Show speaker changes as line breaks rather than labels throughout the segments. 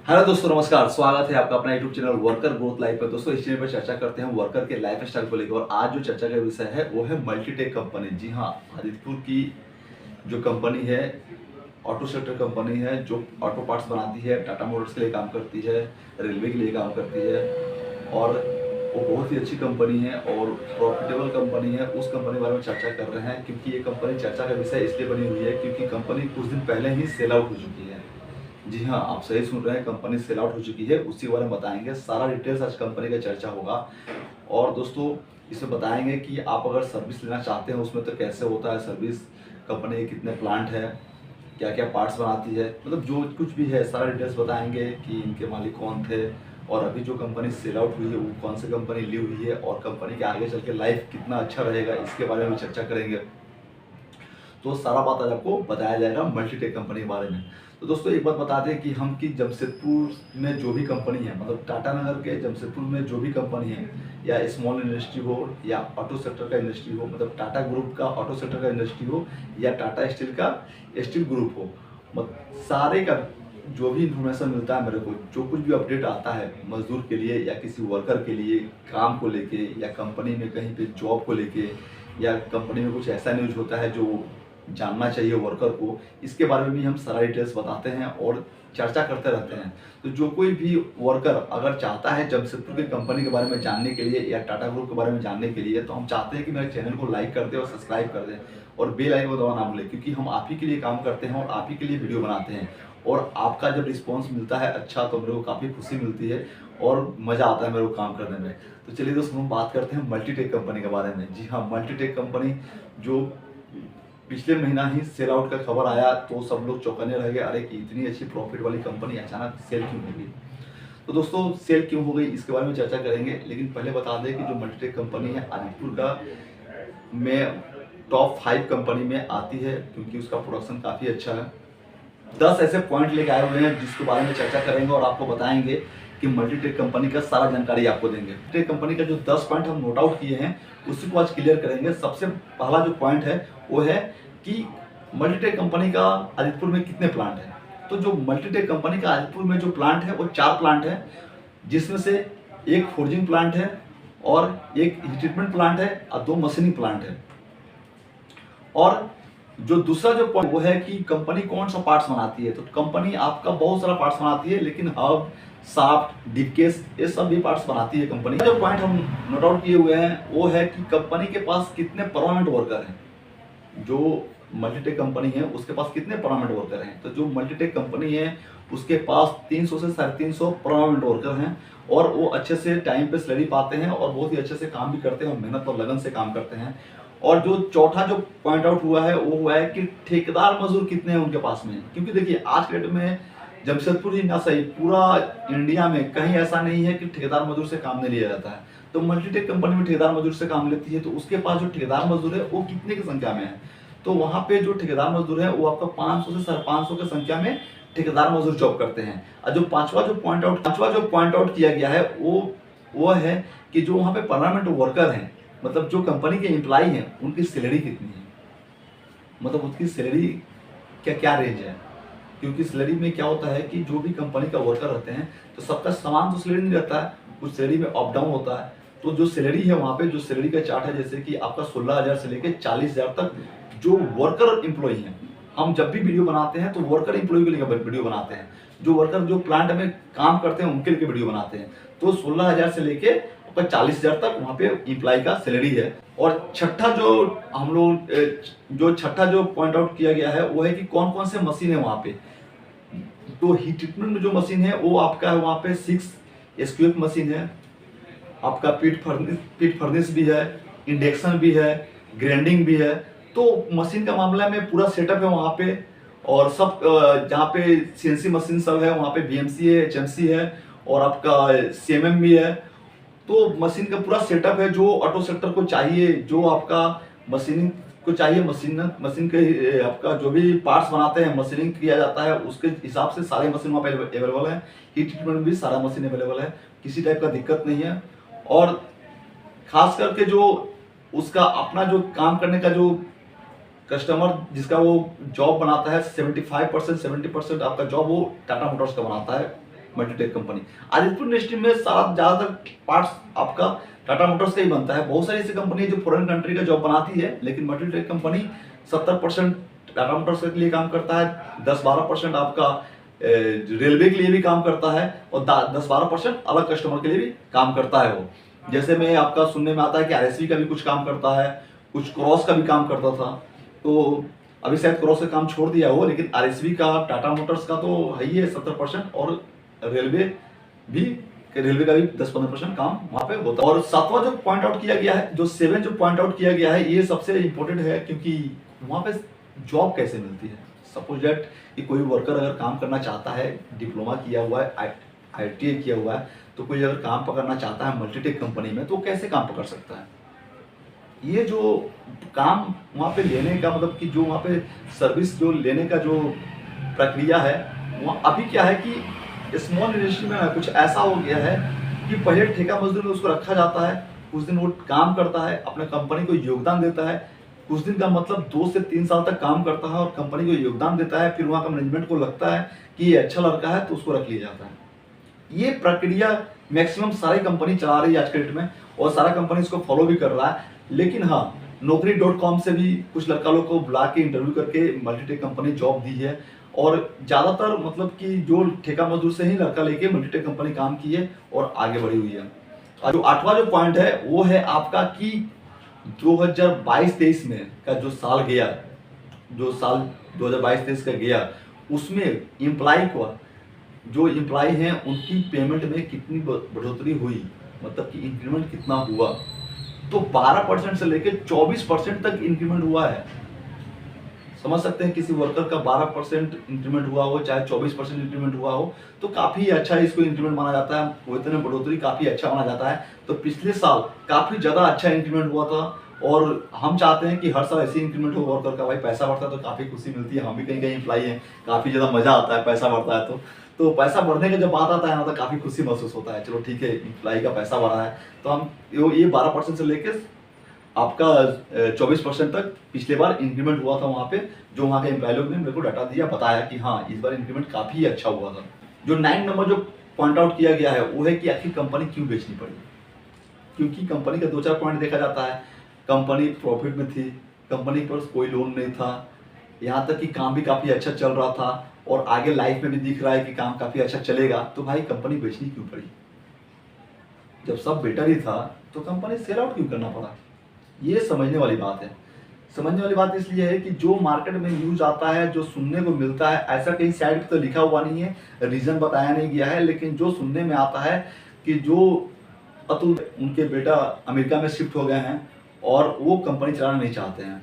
Hello दोस्तों, नमस्कार। स्वागत है आपका अपना YouTube channel worker growth life पर। दोस्तों, इस चैनल पर चर्चा करते हैं वर्कर के लाइफ स्टाइल को लेकर और आज जो चर्चा का विषय है वो है मल्टीटेक कंपनी। जी हाँ, आदित्यपुर की जो कंपनी है, ऑटो सेक्टर कंपनी है, जो ऑटो पार्ट्स बनाती है, टाटा मोटर्स के लिए काम करती है, रेलवे के लिए काम करती है और वो बहुत ही अच्छी कंपनी है और प्रॉफिटेबल कंपनी है। उस कंपनी के बारे में चर्चा कर रहे हैं क्योंकि ये कंपनी चर्चा का विषय इसलिए बनी हुई है क्योंकि कंपनी कुछ दिन पहले ही सेल आउट हो चुकी है। जी हाँ, आप सही सुन रहे हैं, कंपनी सेल आउट हो चुकी है। उसी के बारे में बताएंगे, सारा डिटेल्स आज कंपनी का चर्चा होगा। और दोस्तों, इसमें बताएंगे कि आप अगर सर्विस लेना चाहते हैं उसमें तो कैसे होता है सर्विस, कंपनी के कितने प्लांट है, क्या क्या पार्ट्स बनाती है, मतलब जो कुछ भी है सारा डिटेल्स बताएंगे कि इनके मालिक कौन थे और अभी जो कंपनी सेल आउट हुई है वो कौन सी कंपनी ली हुई है और कंपनी के आगे चल के लाइफ कितना अच्छा रहेगा, इसके बारे में चर्चा करेंगे। तो सारा बात आज आपको बताया जाएगा मल्टीटेक कंपनी के बारे में। तो दोस्तों, एक बात बता दें कि हम की जमशेदपुर में जो भी कंपनी है, मतलब टाटा नगर के जमशेदपुर में जो भी कंपनी है, या स्मॉल इंडस्ट्री हो या ऑटो सेक्टर का इंडस्ट्री हो, मतलब टाटा ग्रुप का ऑटो सेक्टर का इंडस्ट्री हो या टाटा स्टील का स्टील ग्रुप हो, मतलब सारे का जो भी इंफॉर्मेशन मिलता है मेरे को, जो कुछ भी अपडेट आता है मजदूर के लिए या किसी वर्कर के लिए काम को लेके या कंपनी में कहीं पे जॉब को लेके या कंपनी में कुछ ऐसा न्यूज होता है जो जानना चाहिए वर्कर को, इसके बारे में भी हम सारा डिटेल्स बताते हैं और चर्चा करते रहते हैं। तो जो कोई भी वर्कर अगर चाहता है जमशेदपुर की कंपनी के बारे में जानने के लिए या टाटा ग्रुप के बारे में जानने के लिए, तो हम चाहते हैं कि मेरे चैनल को लाइक कर दें और सब्सक्राइब कर दें और बेल आइकन को दबाना ना भूलें, क्योंकि हम आप ही के लिए काम करते हैं और आप ही के लिए वीडियो बनाते हैं। और आपका जब रिस्पॉन्स मिलता है अच्छा, तो मेरे को काफ़ी खुशी मिलती है और मज़ा आता है मेरे को काम करने में। तो चलिए दोस्तों, हम बात करते हैं मल्टीटेक कंपनी के बारे में। जी हाँ, मल्टीटेक कंपनी जो पिछले महीना ही सेल आउट का खबर आया तो सब लोग चौंकने रह गए, अरे कि इतनी अच्छी प्रॉफिट वाली कंपनी अचानक सेल क्यों हो गई। तो दोस्तों, सेल क्यों हो गई इसके बारे में चर्चा करेंगे, लेकिन पहले बता दें कि जो मल्टीटेक कंपनी है आदित्यपुर का में टॉप 5 कंपनी में आती है क्योंकि उसका प्रोडक्शन काफ़ी अच्छा है। 10 ऐसे पॉइंट लेके आए हुए हैं जिसके बारे में चर्चा करेंगे और आपको बताएंगे कि मल्टीटेक कंपनी का सारा जानकारी आपको देंगे। मल्टीटेक कंपनी का जो 10 पॉइंट हम नोट आउट किए हैं उसी को आज क्लियर करेंगे। सबसे पहला जो पॉइंट है वो है कि मल्टीटेक कंपनी का आदित्यपुर में कितने प्लांट हैं। तो जो मल्टीटेक कंपनी का आदित्यपुर में जो प्लांट है वो 4 प्लांट है, जिसमें से एक फोर्जिंग प्लांट है और एक हीट ट्रीटमेंट प्लांट है और 2 मशीनिंग प्लांट है। और जो दूसरा जो पॉइंट वो है कि कंपनी कौन सा पार्ट्स बनाती है। तो कंपनी आपका बहुत सारा पार्ट्स बनाती है, लेकिन हब, शाफ्ट, डिपकेस ये सब भी पार्ट्स बनाती है कंपनी। जो पॉइंट हम नोट आउट किए हुए हैं वो है कि कंपनी के पास कितने परमानेंट वर्कर हैं। जो मल्टीटेक कंपनी है उसके पास कितने परमानेंट वर्कर हैं। तो जो मल्टीटेक कंपनी है उसके पास 300 से 350 परमानेंट वर्कर हैं और वो अच्छे से टाइम पे सैलरी पाते हैं और बहुत ही अच्छे से काम भी करते हैं और मेहनत और लगन से काम करते हैं। और जो चौथा जो पॉइंट आउट हुआ है वो हुआ है कि ठेकेदार मजदूर कितने हैं उनके पास में। क्योंकि देखिए, आज के डेट में जमशेदपुर ही ना सही, पूरा इंडिया में कहीं ऐसा नहीं है कि ठेकेदार मजदूर से काम नहीं लिया जाता है। तो मल्टीटेक कंपनी में ठेकेदार मजदूर से काम लेती है, तो उसके पास जो ठेकेदार मजदूर है वो कितने की संख्या में है। तो वहाँ पे जो ठेकेदार मजदूर है वो आपका 500 से 550 की संख्या में ठेकेदार मजदूर जॉब करते हैं। और जो पांचवा जो पॉइंट आउट किया गया है वो है कि जो वहाँ पे परमानेंट वर्कर हैं, मतलब जो कंपनी के एम्प्लॉय हैं, उनकी सैलरी कितनी है, मतलब उसकी सैलरी क्या क्या रेंज है। क्योंकि सैलरी में क्या होता है कि जो भी कंपनी का वर्कर रहते हैं तो सबका समान तो सैलरी नहीं रहता है, कुछ सैलरी में अप डाउन होता है। तो जो सैलरी है वहाँ पे जो सैलरी का चार्ट है, जैसे कि आपका 16,000 से लेकर 40,000 तक जो वर्कर एम्प्लॉय हैं, हम जब भी वीडियो बनाते हैं तो वर्कर एम्प्लॉय के लिए वीडियो बनाते हैं, जो वर्कर जो प्लांट में काम करते हैं उनके लिए वीडियो बनाते हैं। तो 16,000 से लेके 40,000 तक वहाँ पे एम्प्लॉय का सैलरी है। और छठा जो पॉइंट आउट किया गया है वो है कि कौन कौन से मशीन है वहाँ पे। तो हीट ट्रीटमेंट में जो मशीन है वो आपका है वहाँ पे 6 SQF मशीन है, आपका पीट फर्नेस भी है, इंडक्शन भी है, ग्राइंडिंग भी है। तो मशीन का मामला में पूरा सेटअप है वहाँ पे। और सब जहाँ पे CNC मशीन सब है वहाँ पे BMC है, HMC है और आपका CMM भी है। तो मशीन का पूरा सेटअप है जो ऑटो सेक्टर को चाहिए, जो आपका मशीनिंग को चाहिए, मशीन के आपका जो भी पार्ट्स बनाते हैं मशीनिंग किया जाता है उसके हिसाब से सारे मशीन वहाँ पे अवेलेबल है। हीट ट्रीटमेंट भी सारा मशीन अवेलेबल है, किसी टाइप का दिक्कत नहीं है। और खास करके जो उसका अपना जो काम करने का जो कस्टमर जिसका वो जॉब बनाता है 75% 70% आपका जॉब वो टाटा मोटर्स का बनाता है। Multitech company. आदित्यपुर इंडस्ट्री में सारा ज़्यादातर पार्ट्स आपका टाटा मोटर्स का ही बनता है। बहुत सारी ऐसी कंपनी है जो फॉरेन कंट्री का जॉब बनाती है, लेकिन मल्टीटेक कंपनी 70% टाटा मोटर्स के लिए काम करता है, 10-12% आपका रेलवे के लिए भी काम करता है और 10-12% अलग कस्टमर के लिए भी काम करता है वो। जैसे में आपका सुनने में आता है कि आरएसवी का भी कुछ काम करता है, कुछ क्रॉस का भी काम करता था। तो अभी शायद क्रॉस का काम छोड़ दिया हो, लेकिन आरएसवी का, टाटा मोटर्स का तो है ही है 70%, और रेलवे का भी 10-15% काम वहाँ पे होता है। और सातवां जो पॉइंट आउट किया गया है, जो 7 जो पॉइंट आउट किया गया है, ये सबसे इंपॉर्टेंट है, क्योंकि वहाँ पे जॉब कैसे मिलती है। सपोज दैट कि कोई वर्कर अगर काम करना चाहता है, डिप्लोमा किया हुआ है, ITI किया हुआ है, तो कोई अगर काम पकड़ना चाहता है मल्टीटेक कंपनी में, तो कैसे काम पकड़ सकता है। ये जो काम वहाँ पे लेने का मतलब कि जो वहाँ पे सर्विस जो लेने का जो प्रक्रिया है, वहाँ अभी क्या है कि स्मॉल इंडस्ट्री में कुछ ऐसा हो गया है कि पहले ठेका मजदूर में उसको रखा जाता है, कुछ दिन वो काम करता है, अपने कंपनी को योगदान देता है, कुछ दिन का मतलब 2 से 3 साल तक काम करता है और कंपनी को योगदान देता है, फिर वहाँ का मैनेजमेंट को लगता है कि ये अच्छा लड़का है तो उसको रख लिया जाता है। ये प्रक्रिया मैक्सिमम सारी कंपनी चला रही है आज के डेट में, और सारा कंपनी इसको फॉलो भी कर रहा है। लेकिन हाँ, Naukri.com से भी कुछ लड़का लोग को बुला के इंटरव्यू करके मल्टीटेक कंपनी जॉब दी है, और ज़्यादातर मतलब कि जो ठेका मजदूर से ही लड़का लेके मल्टीटेक कंपनी काम की है और आगे बढ़ी हुई है। और जो 8वां जो पॉइंट है वो है आपका कि 2022-23 में का जो साल गया, जो साल 2022-23 का गया, उसमें एम्प्लॉय को, जो एम्प्लॉय हैं उनकी पेमेंट में कितनी बढ़ोतरी हुई, मतलब कि इंक्रीमेंट कितना हुआ, तो 12% से लेकर 24% तक इंक्रीमेंट हुआ है। समझ सकते हैं, किसी वर्कर का 12% इंक्रीमेंट हुआ हो, चाहे 24% इंक्रीमेंट हुआ हो, तो काफ़ी अच्छा इसको इंक्रीमेंट माना जाता है, वेतन में बढ़ोतरी काफ़ी अच्छा माना जाता है। तो पिछले साल काफ़ी ज़्यादा अच्छा इंक्रीमेंट हुआ था, और हम चाहते हैं कि हर साल ऐसे इंक्रीमेंट हो वर्कर का। भाई पैसा बढ़ता है तो काफ़ी खुशी मिलती है, हम भी कहीं कहीं एम्प्लॉई हैं, काफ़ी ज़्यादा मज़ा आता है पैसा बढ़ता है तो पैसा बढ़ने का जब बात आता है ना, तो काफ़ी खुशी महसूस होता है। चलो ठीक है, एम्प्लॉई का पैसा बढ़ा है, तो हम ये 12% से लेकर आपका 24% तक पिछले बार इंक्रीमेंट हुआ था वहाँ पे। जो वहाँ के एम्प्लॉय लोग ने मेरे को डाटा दिया, बताया कि हाँ इस बार इंक्रीमेंट काफ़ी अच्छा हुआ था। जो 9 नंबर जो पॉइंट आउट किया गया है वो है कि आखिर कंपनी क्यों बेचनी पड़ी। क्योंकि कंपनी का 2-4 पॉइंट देखा जाता है। कंपनी प्रॉफिट में थी, कंपनी पर कोई लोन नहीं था, यहाँ तक कि काम भी काफ़ी अच्छा चल रहा था, और आगे लाइफ में भी दिख रहा है कि काम काफ़ी अच्छा चलेगा, तो भाई कंपनी बेचनी क्यों पड़ी। जब सब बेटर ही था तो कंपनी सेल आउट क्यों करना पड़ा। ये समझने वाली बात है। समझने वाली बात इसलिए है कि जो मार्केट में न्यूज आता है, जो सुनने को मिलता है, ऐसा कहीं साइड पे तो लिखा हुआ नहीं है, रीजन बताया नहीं गया है, लेकिन जो सुनने में आता है कि जो अतुल उनके बेटा अमेरिका में शिफ्ट हो गए हैं और वो कंपनी चलाना नहीं चाहते हैं।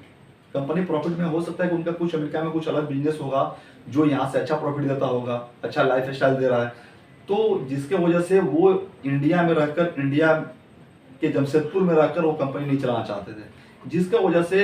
कंपनी प्रॉफिट में हो सकता है कि उनका कुछ अमेरिका में कुछ अलग बिजनेस होगा जो यहाँ से अच्छा प्रॉफिट देता होगा, अच्छा लाइफ स्टाइल दे रहा है, तो जिसके वजह से वो इंडिया में रहकर, इंडिया के जमशेदपुर में रहकर वो कंपनी नहीं चलाना चाहते थे, जिसका वजह से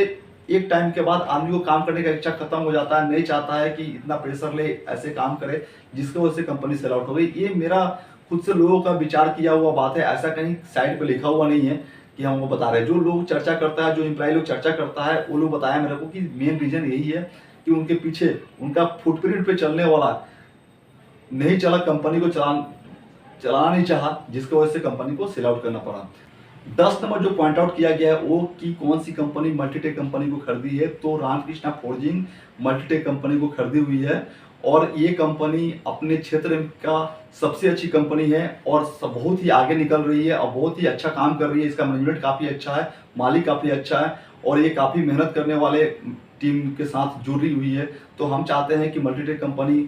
एक टाइम के बाद आदमी को काम करने का इच्छा खत्म हो जाता है, नहीं चाहता है कि इतना प्रेशर ले, ऐसे काम करे, जिसकी वजह से कंपनी सेल आउट हो गई। ये मेरा खुद से लोगों का विचार किया हुआ बात है, ऐसा कहीं साइड पे लिखा हुआ नहीं है कि हम वो बता रहे हैं। जो लोग चर्चा करता है, जो एम्प्लॉय लोग चर्चा करता है, वो लोग बताया मेरे को कि मेन रीजन यही है कि उनके पीछे उनका फुटप्रिंट पे चलने वाला नहीं चला, कंपनी को चलाना नहीं चाहा, जिसकी वजह से कंपनी को सेल आउट करना पड़ा। 10 नंबर जो पॉइंट आउट किया गया है वो कि कौन सी कंपनी मल्टीटेक कंपनी को खरीदी है, तो रामकृष्णा फोर्जिंग मल्टीटेक कंपनी को खरीदी हुई है, और ये कंपनी अपने क्षेत्र का सबसे अच्छी कंपनी है और बहुत ही आगे निकल रही है और बहुत ही अच्छा काम कर रही है। इसका मैनेजमेंट काफ़ी अच्छा है, मालिक काफ़ी अच्छा है, और ये काफ़ी मेहनत करने वाले टीम के साथ जुड़ी हुई है। तो हम चाहते हैं कि मल्टीटेक कंपनी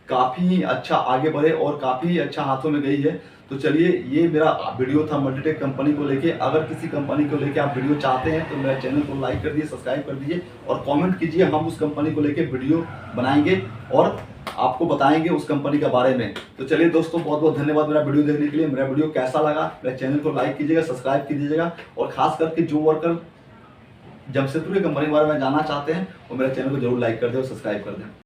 काफ़ी अच्छा आगे बढ़े और काफ़ी अच्छा हाथों में गई है। तो चलिए, ये मेरा वीडियो था मल्टीटेक कंपनी को लेके। अगर किसी कंपनी को लेके आप वीडियो चाहते हैं तो मेरे चैनल को लाइक कर दिए, सब्सक्राइब कर दीजिए और कमेंट कीजिए, हम उस कंपनी को लेके वीडियो बनाएंगे और आपको बताएंगे उस कंपनी के बारे में। तो चलिए दोस्तों, बहुत बहुत धन्यवाद मेरा वीडियो देखने के लिए। मेरा वीडियो कैसा लगा, मेरे चैनल को लाइक कीजिएगा, सब्सक्राइब कीजिएगा, और खास करके जो वर्कर जमशेदपुर की कंपनी के बारे में जानना चाहते हैं वो मेरे चैनल को जरूर लाइक कर दें और सब्सक्राइब कर दें।